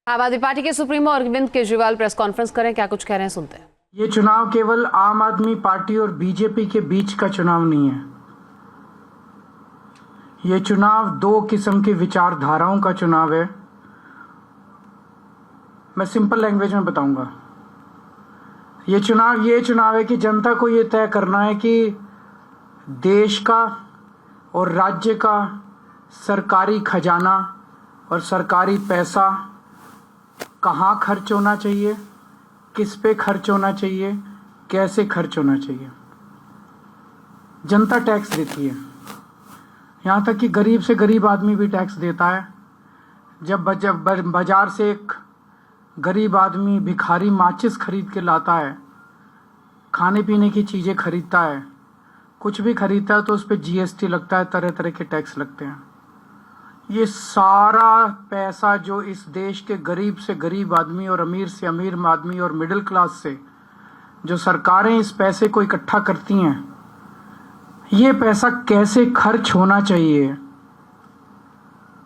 आम आदमी पार्टी के supremo Arvind Kejriwal press conference करें, क्या कुछ कह रहे हैं सुनते हैं। ये चुनाव केवल आम आदमी पार्टी और बीजेपी के बीच का चुनाव नहीं है। ये चुनाव दो किस्म की विचारधाराओं का चुनाव है। मैं सिंपल लैंग्वेज में बताऊंगा। ये चुनाव है कि जनता को ये तय करना है कि देश का और राज्य का सरकारी खजाना और सरकारी पैसा कहाँ खर्च होना चाहिए, किस पे खर्च होना चाहिए, कैसे खर्च होना चाहिए। जनता टैक्स देती है, यहाँ तक कि गरीब से गरीब आदमी भी टैक्स देता है। जब बाजार से एक गरीब आदमी भिखारी माचिस खरीद के लाता है, खाने पीने की चीज़ें खरीदता है, कुछ भी खरीदता है तो उस पर जीएसटी लगता है, तरह तरह के टैक्स लगते हैं। ये सारा पैसा जो इस देश के गरीब से गरीब आदमी और अमीर से अमीर आदमी और मिडिल क्लास से जो सरकारें इस पैसे को इकट्ठा करती हैं, ये पैसा कैसे खर्च होना चाहिए,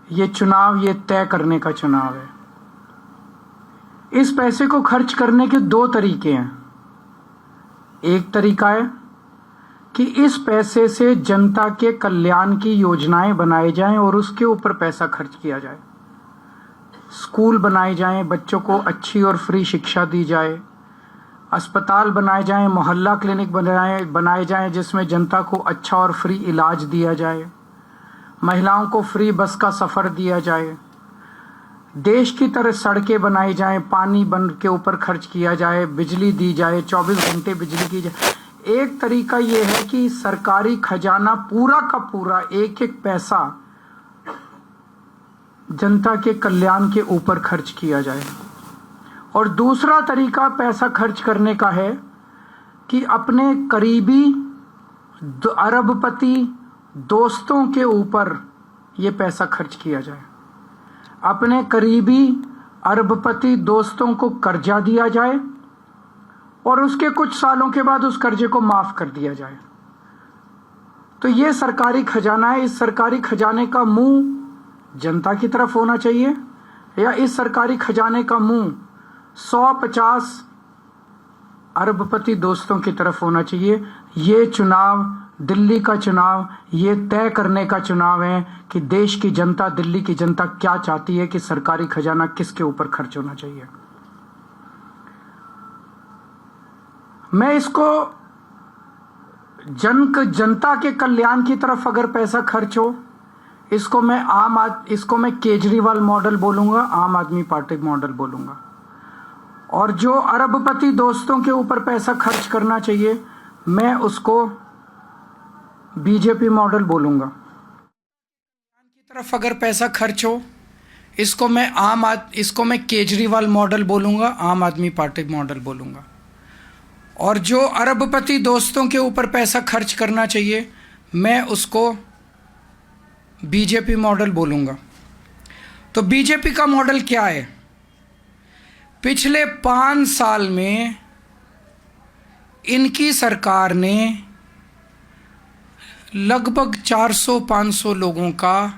ये चुनाव ये तय करने का चुनाव है। इस पैसे को खर्च करने के दो तरीके हैं। एक तरीका है कि इस पैसे से जनता के कल्याण की योजनाएं बनाई जाएं और उसके ऊपर पैसा खर्च किया जाए। स्कूल बनाए जाएं, बच्चों को अच्छी और फ्री शिक्षा दी जाए, अस्पताल बनाए जाएं, मोहल्ला क्लिनिक बनाए जाएं जिसमें जनता को अच्छा और फ्री इलाज दिया जाए, महिलाओं को फ्री बस का सफ़र दिया जाए, देश की तरह सड़कें बनाई जाएं, पानी बंद के ऊपर खर्च किया जाए, बिजली दी जाए, 24 घंटे बिजली की जाए। एक तरीका ये है कि सरकारी खजाना पूरा का पूरा एक एक पैसा जनता के कल्याण के ऊपर खर्च किया जाए। और दूसरा तरीका पैसा खर्च करने का है कि अपने करीबी अरबपति दोस्तों के ऊपर ये पैसा खर्च किया जाए। अपने करीबी अरबपति दोस्तों को कर्जा दिया जाए और उसके कुछ सालों के बाद उस कर्जे को माफ कर दिया जाए। तो ये सरकारी खजाना है। इस सरकारी खजाने का मुंह जनता की तरफ होना चाहिए या इस सरकारी खजाने का मुंह 150 अरबपति दोस्तों की तरफ होना चाहिए। ये चुनाव, दिल्ली का चुनाव, ये तय करने का चुनाव है कि देश की जनता, दिल्ली की जनता क्या चाहती है कि सरकारी खजाना किसके ऊपर खर्च होना चाहिए। मैं इसको जनता के कल्याण की तरफ अगर पैसा खर्च हो, इसको मैं केजरीवाल मॉडल बोलूंगा, आम आदमी पार्टी मॉडल बोलूंगा। और जो अरबपति दोस्तों के ऊपर पैसा खर्च करना चाहिए, मैं उसको बीजेपी मॉडल बोलूंगा। की तरफ अगर पैसा खर्च हो, इसको मैं केजरीवाल मॉडल बोलूंगा, आम आदमी पार्टी मॉडल बोलूंगा। और जो अरबपति दोस्तों के ऊपर पैसा खर्च करना चाहिए, मैं उसको बीजेपी मॉडल बोलूंगा। तो बीजेपी का मॉडल क्या है? पिछले 5 साल में इनकी सरकार ने लगभग 400-500 लोगों का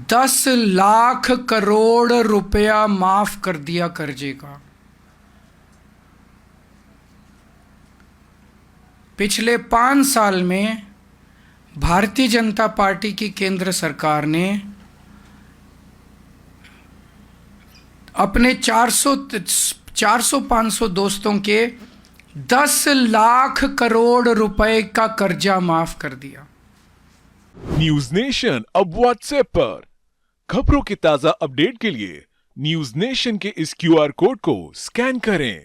10 लाख करोड़ रुपया माफ कर दिया कर्जे का। पिछले 5 साल में भारतीय जनता पार्टी की केंद्र सरकार ने अपने 400-500 दोस्तों के 10 लाख करोड़ रुपए का कर्जा माफ कर दिया। न्यूज नेशन अब व्हाट्सएप पर खबरों की ताजा अपडेट के लिए न्यूज नेशन के इस क्यूआर कोड को स्कैन करें।